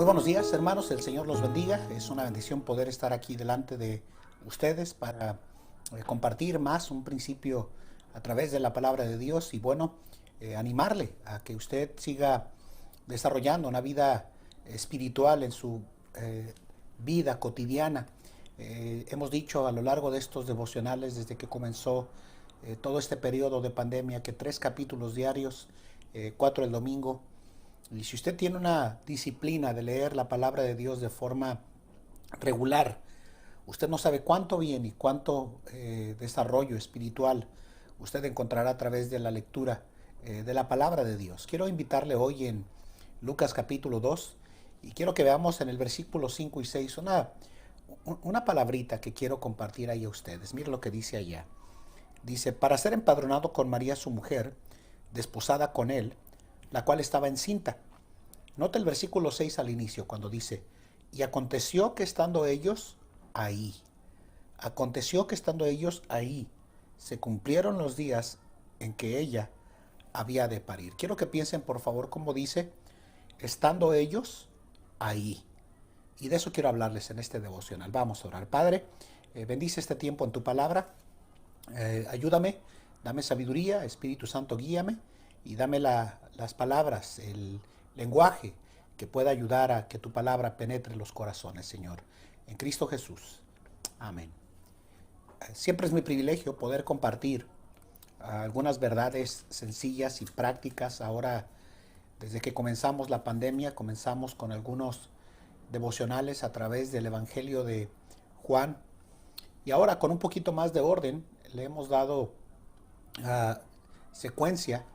Muy buenos días, hermanos, el Señor los bendiga. Es una bendición poder estar aquí delante de ustedes para compartir más un principio a través de la palabra de Dios y bueno, animarle a que usted siga desarrollando una vida espiritual en su vida cotidiana. Hemos dicho a lo largo de estos devocionales desde que comenzó todo este periodo de pandemia que 3 capítulos diarios, 4 el domingo. Y si usted tiene una disciplina de leer la palabra de Dios de forma regular, usted no sabe cuánto bien y cuánto desarrollo espiritual usted encontrará a través de la lectura de la palabra de Dios. Quiero invitarle hoy en Lucas capítulo 2 y quiero que veamos en el versículo 5 y 6 una palabrita que quiero compartir ahí a ustedes. Mire lo que dice allá. Dice, para ser empadronado con María su mujer, desposada con él, la cual estaba encinta. Nota el versículo 6 al inicio, cuando dice, y aconteció que estando ellos ahí, se cumplieron los días en que ella había de parir. Quiero que piensen, por favor, cómo dice, estando ellos ahí. Y de eso quiero hablarles en este devocional. Vamos a orar. Padre, bendice este tiempo en tu palabra. Ayúdame, dame sabiduría, Espíritu Santo, guíame y dame las palabras, el lenguaje que pueda ayudar a que tu palabra penetre los corazones, Señor. En Cristo Jesús. Amén. Siempre es mi privilegio poder compartir algunas verdades sencillas y prácticas. Ahora, desde que comenzamos la pandemia, comenzamos con algunos devocionales a través del Evangelio de Juan. Y ahora, con un poquito más de orden, le hemos dado secuencia,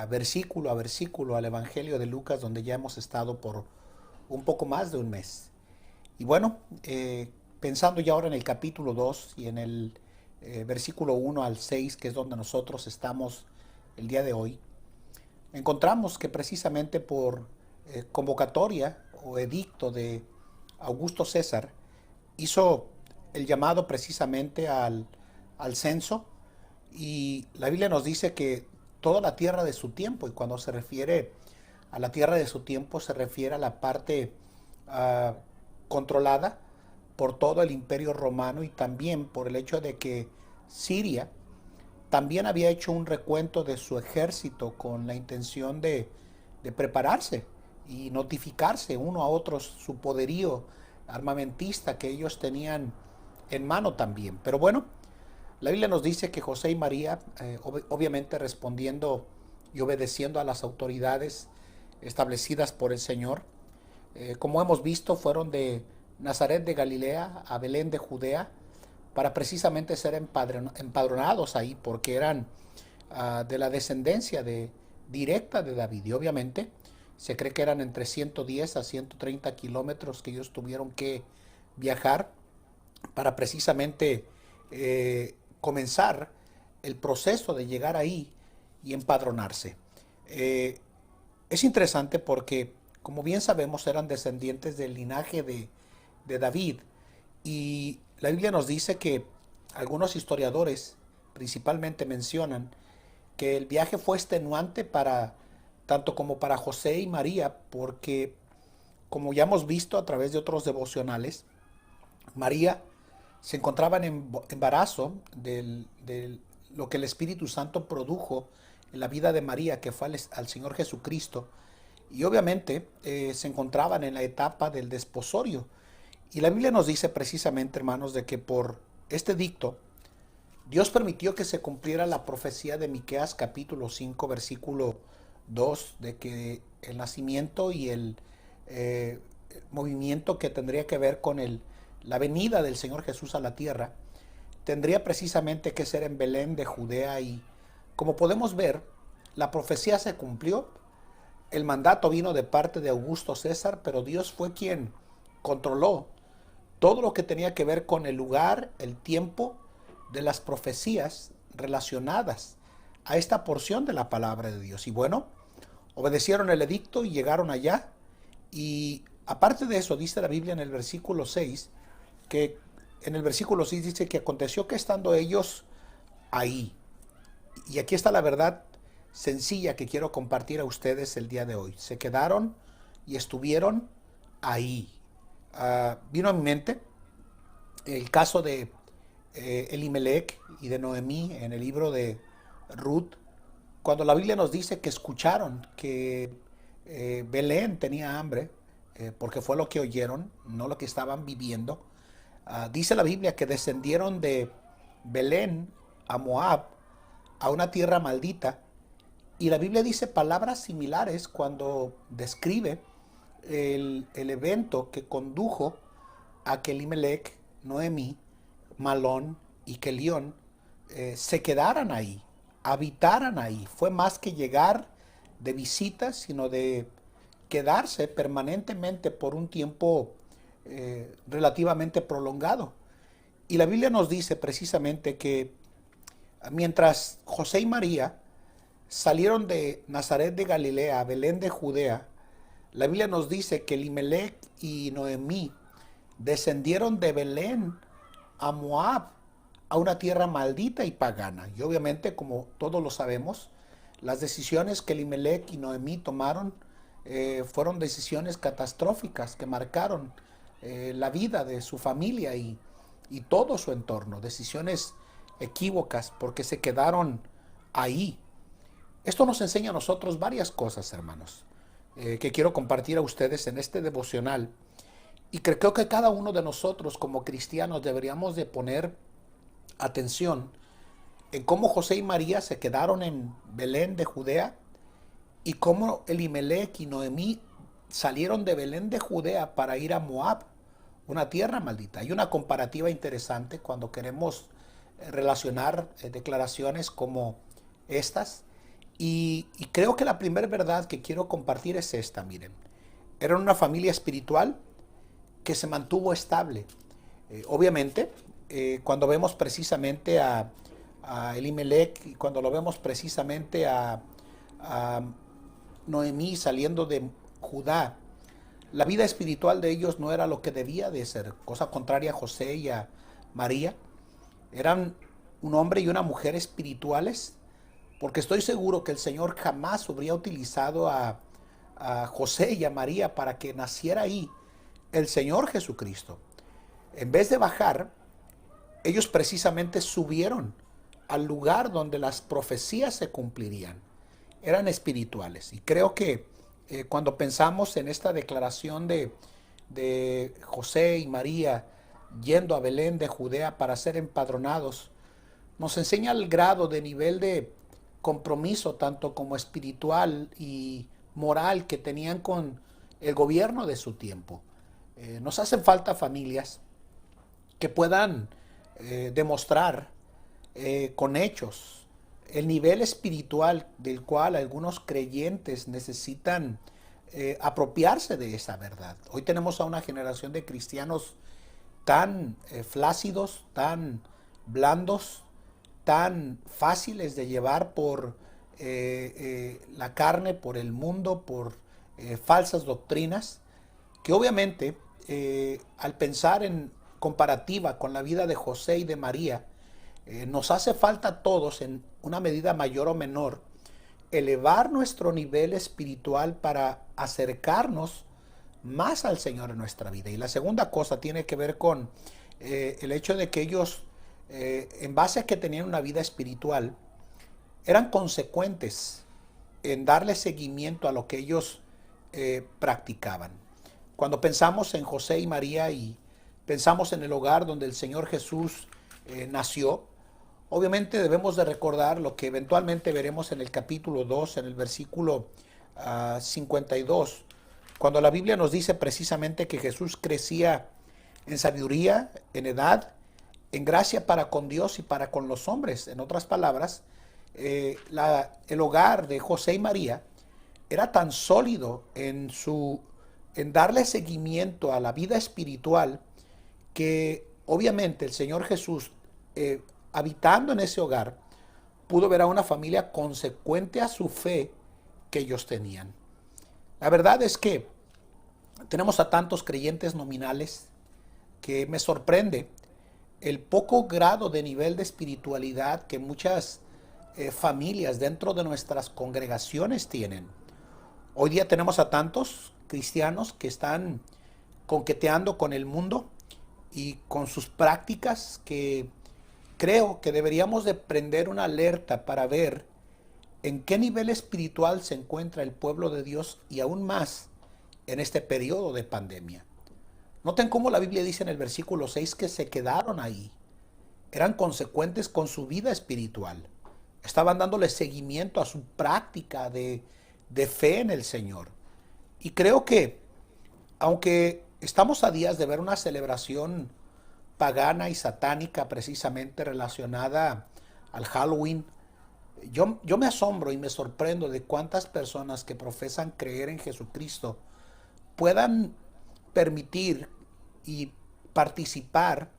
versículo a versículo al Evangelio de Lucas, donde ya hemos estado por un poco más de un mes. Y bueno, pensando ya ahora en el capítulo 2 y en el versículo 1 al 6, que es donde nosotros estamos el día de hoy, encontramos que precisamente por convocatoria o edicto de Augusto César, hizo el llamado precisamente al censo, y la Biblia nos dice que toda la tierra de su tiempo, y cuando se refiere a la tierra de su tiempo se refiere a la parte controlada por todo el imperio romano, y también por el hecho de que Siria también había hecho un recuento de su ejército con la intención de prepararse y notificarse uno a otros su poderío armamentista que ellos tenían en mano también. Pero bueno, la Biblia nos dice que José y María, obviamente respondiendo y obedeciendo a las autoridades establecidas por el Señor, como hemos visto, fueron de Nazaret de Galilea a Belén de Judea para precisamente ser empadronados ahí, porque eran de la descendencia directa de David. Y obviamente se cree que eran entre 110 a 130 kilómetros que ellos tuvieron que viajar para precisamente comenzar el proceso de llegar ahí y empadronarse. Es interesante porque, como bien sabemos, eran descendientes del linaje de David, y la Biblia nos dice que algunos historiadores principalmente mencionan que el viaje fue extenuante para tanto como para José y María, porque como ya hemos visto a través de otros devocionales, María se encontraba en embarazo de lo que el Espíritu Santo produjo en la vida de María, que fue al Señor Jesucristo, y obviamente se encontraban en la etapa del desposorio. Y la Biblia nos dice precisamente, hermanos, de que por este dicto Dios permitió que se cumpliera la profecía de Miqueas capítulo 5 versículo 2, de que el nacimiento y el movimiento que tendría que ver con la venida del Señor Jesús a la tierra tendría precisamente que ser en Belén de Judea. Y como podemos ver, la profecía se cumplió, el mandato vino de parte de Augusto César, pero Dios fue quien controló todo lo que tenía que ver con el lugar, el tiempo de las profecías relacionadas a esta porción de la palabra de Dios. Y bueno, obedecieron el edicto y llegaron allá. Y aparte de eso, dice la Biblia en el versículo 6, que en el versículo 6 dice que aconteció que estando ellos ahí. Y aquí está la verdad sencilla que quiero compartir a ustedes el día de hoy. Se quedaron y estuvieron ahí. Vino a mi mente el caso de Elimelech y de Noemí en el libro de Ruth, cuando la Biblia nos dice que escucharon que Belén tenía hambre, porque fue lo que oyeron, no lo que estaban viviendo. Dice la Biblia que descendieron de Belén a Moab, a una tierra maldita, y la Biblia dice palabras similares cuando describe el evento que condujo a que Elimelech, Noemí, Malón y Kelión se quedaran ahí, habitaran ahí. Fue más que llegar de visita, sino de quedarse permanentemente por un tiempo relativamente prolongado. Y la Biblia nos dice precisamente que mientras José y María salieron de Nazaret de Galilea a Belén de Judea, la Biblia nos dice que Elimelech y Noemí descendieron de Belén a Moab, a una tierra maldita y pagana. Y obviamente, como todos lo sabemos, las decisiones que Elimelech y Noemí tomaron fueron decisiones catastróficas que marcaron la vida de su familia y todo su entorno. Decisiones equívocas porque se quedaron ahí. Esto nos enseña a nosotros varias cosas, hermanos, que quiero compartir a ustedes en este devocional. Y creo que cada uno de nosotros como cristianos deberíamos de poner atención en cómo José y María se quedaron en Belén de Judea y cómo Elimelech y Noemí salieron de Belén de Judea para ir a Moab, una tierra maldita. Hay una comparativa interesante cuando queremos relacionar declaraciones como estas. Y creo que la primera verdad que quiero compartir es esta, miren. Eran una familia espiritual que se mantuvo estable. Obviamente, cuando vemos precisamente a Elimelech y cuando lo vemos precisamente a Noemí saliendo de Judá, la vida espiritual de ellos no era lo que debía de ser, cosa contraria a José y a María. Eran un hombre y una mujer espirituales, porque estoy seguro que el Señor jamás habría utilizado a José y a María para que naciera ahí el Señor Jesucristo. En vez de bajar, ellos precisamente subieron al lugar donde las profecías se cumplirían. Eran espirituales. Y creo que cuando pensamos en esta declaración de José y María yendo a Belén de Judea para ser empadronados, nos enseña el grado de nivel de compromiso, tanto como espiritual y moral, que tenían con el gobierno de su tiempo. Nos hacen falta familias que puedan demostrar con hechos el nivel espiritual del cual algunos creyentes necesitan apropiarse de esa verdad. Hoy tenemos a una generación de cristianos tan flácidos, tan blandos, tan fáciles de llevar por la carne, por el mundo, por falsas doctrinas, que obviamente al pensar en comparativa con la vida de José y de María, nos hace falta a todos, en una medida mayor o menor, elevar nuestro nivel espiritual para acercarnos más al Señor en nuestra vida. Y la segunda cosa tiene que ver con el hecho de que ellos, en base a que tenían una vida espiritual, eran consecuentes en darle seguimiento a lo que ellos practicaban. Cuando pensamos en José y María y pensamos en el hogar donde el Señor Jesús nació, obviamente debemos de recordar lo que eventualmente veremos en el capítulo 2, en el versículo 52, cuando la Biblia nos dice precisamente que Jesús crecía en sabiduría, en edad, en gracia para con Dios y para con los hombres. En otras palabras, el hogar de José y María era tan sólido en darle seguimiento a la vida espiritual, que obviamente el Señor Jesús, habitando en ese hogar, pudo ver a una familia consecuente a su fe que ellos tenían. La verdad es que tenemos a tantos creyentes nominales que me sorprende el poco grado de nivel de espiritualidad que muchas familias dentro de nuestras congregaciones tienen. Hoy día tenemos a tantos cristianos que están conqueteando con el mundo y con sus prácticas, que creo que deberíamos de prender una alerta para ver en qué nivel espiritual se encuentra el pueblo de Dios, y aún más en este periodo de pandemia. Noten cómo la Biblia dice en el versículo 6 que se quedaron ahí. Eran consecuentes con su vida espiritual. Estaban dándole seguimiento a su práctica de fe en el Señor. Y creo que, aunque estamos a días de ver una celebración pagana y satánica precisamente relacionada al Halloween, yo me asombro y me sorprendo de cuántas personas que profesan creer en Jesucristo puedan permitir y participar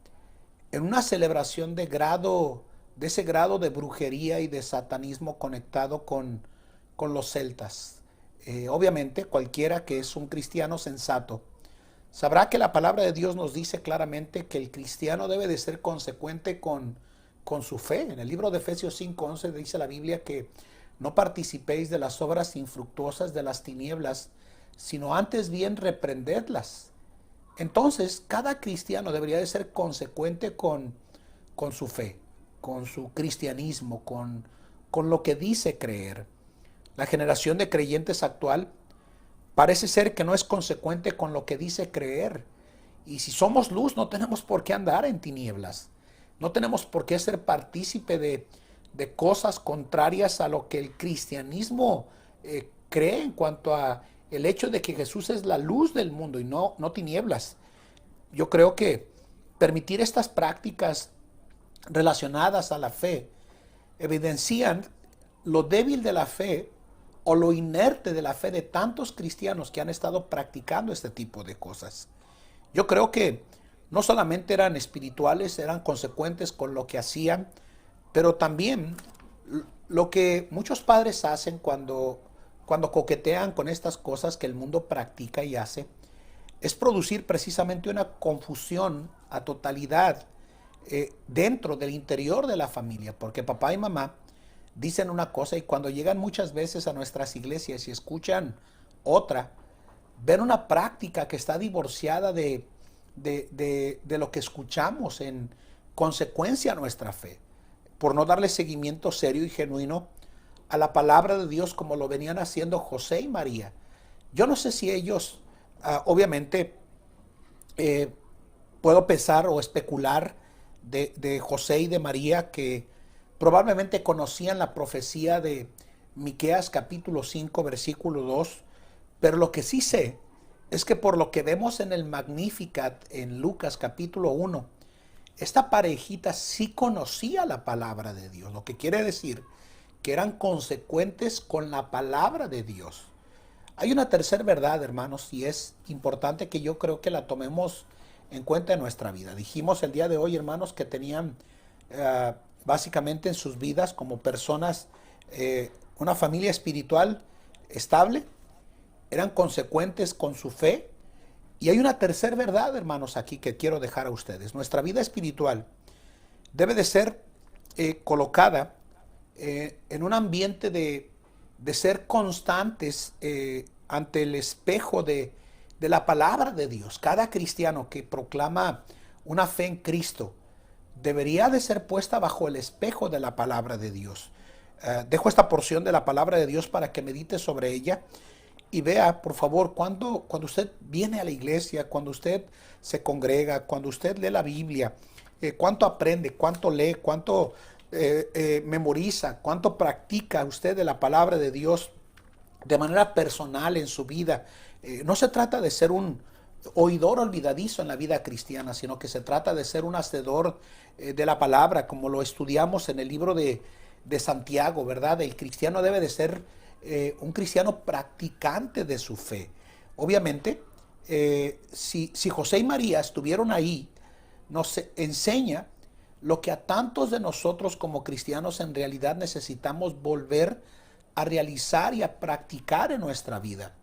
en una celebración de ese grado de brujería y de satanismo conectado con los celtas. Obviamente, cualquiera que es un cristiano sensato sabrá que la palabra de Dios nos dice claramente que el cristiano debe de ser consecuente con su fe. En el libro de Efesios 5:11 dice la Biblia que no participéis de las obras infructuosas de las tinieblas, sino antes bien reprendedlas. Entonces, cada cristiano debería de ser consecuente con su fe, con su cristianismo, con lo que dice creer. La generación de creyentes actual parece ser que no es consecuente con lo que dice creer. Y si somos luz, no tenemos por qué andar en tinieblas. No tenemos por qué ser partícipe de cosas contrarias a lo que el cristianismo cree en cuanto a el hecho de que Jesús es la luz del mundo y no tinieblas. Yo creo que permitir estas prácticas relacionadas a la fe evidencian lo débil de la fe o lo inerte de la fe de tantos cristianos que han estado practicando este tipo de cosas. Yo creo que no solamente eran espirituales, eran consecuentes con lo que hacían, pero también lo que muchos padres hacen cuando coquetean con estas cosas que el mundo practica y hace, es producir precisamente una confusión a totalidad dentro del interior de la familia, porque papá y mamá dicen una cosa y cuando llegan muchas veces a nuestras iglesias y escuchan otra, ven una práctica que está divorciada de lo que escuchamos en consecuencia a nuestra fe, por no darle seguimiento serio y genuino a la palabra de Dios como lo venían haciendo José y María. Yo no sé si ellos, obviamente, puedo pensar o especular de José y de María que probablemente conocían la profecía de Miqueas capítulo 5 versículo 2, pero lo que sí sé es que por lo que vemos en el Magnificat en Lucas capítulo 1, esta parejita sí conocía la palabra de Dios, lo que quiere decir que eran consecuentes con la palabra de Dios. Hay una tercera verdad, hermanos, y es importante que yo creo que la tomemos en cuenta en nuestra vida. Dijimos el día de hoy, hermanos, que tenían básicamente en sus vidas como personas una familia espiritual estable, eran consecuentes con su fe. Y hay una tercera verdad, hermanos, aquí que quiero dejar a ustedes. Nuestra vida espiritual debe de ser colocada en un ambiente de ser constantes ante el espejo de la palabra de Dios. Cada cristiano que proclama una fe en Cristo debería de ser puesta bajo el espejo de la palabra de Dios. Dejo esta porción de la palabra de Dios para que medite sobre ella y vea, por favor, cuando usted viene a la iglesia, cuando usted se congrega, cuando usted lee la Biblia, cuánto aprende, cuánto lee, cuánto memoriza, cuánto practica usted de la palabra de Dios de manera personal en su vida. No se trata de ser un oidor olvidadizo en la vida cristiana, sino que se trata de ser un hacedor de la palabra, como lo estudiamos en el libro de Santiago, ¿verdad? El cristiano debe de ser un cristiano practicante de su fe. Obviamente, si José y María estuvieron ahí, nos enseña lo que a tantos de nosotros como cristianos en realidad necesitamos volver a realizar y a practicar en nuestra vida.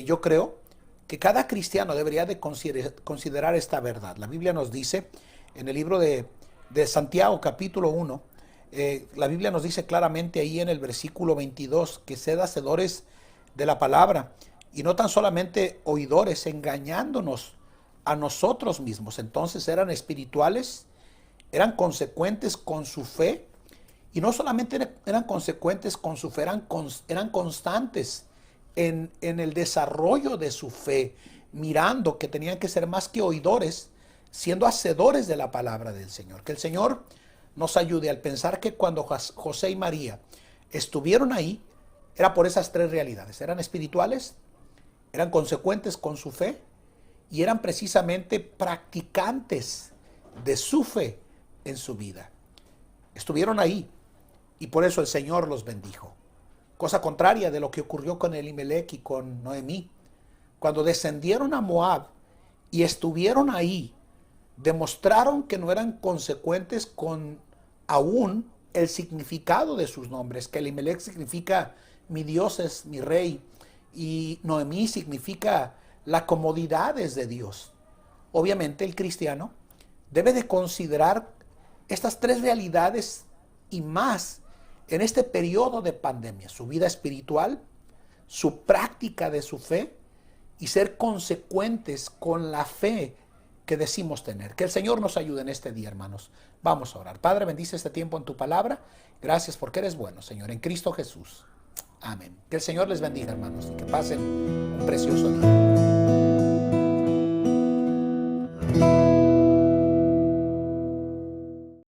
Yo creo que cada cristiano debería de considerar esta verdad. La Biblia nos dice en el libro de Santiago capítulo 1, la Biblia nos dice claramente ahí en el versículo 22 que sed hacedores de la palabra y no tan solamente oidores, engañándonos a nosotros mismos. Entonces eran espirituales, eran consecuentes con su fe, y no solamente eran consecuentes con su fe, eran constantes en el desarrollo de su fe, mirando que tenían que ser más que oidores, siendo hacedores de la palabra del Señor. Que el Señor nos ayude al pensar que cuando José y María estuvieron ahí, era por esas tres realidades. Eran espirituales, eran consecuentes con su fe y eran precisamente practicantes de su fe en su vida. Estuvieron ahí y por eso el Señor los bendijo. Cosa contraria de lo que ocurrió con Elimelech y con Noemí. Cuando descendieron a Moab y estuvieron ahí, demostraron que no eran consecuentes con aún el significado de sus nombres, que Elimelech significa mi Dios es mi rey y Noemí significa las comodidades de Dios. Obviamente el cristiano debe de considerar estas tres realidades y más en este periodo de pandemia: su vida espiritual, su práctica de su fe y ser consecuentes con la fe que decimos tener. Que el Señor nos ayude en este día, hermanos. Vamos a orar. Padre, bendice este tiempo en tu palabra. Gracias porque eres bueno, Señor, en Cristo Jesús. Amén. Que el Señor les bendiga, hermanos, y que pasen un precioso día.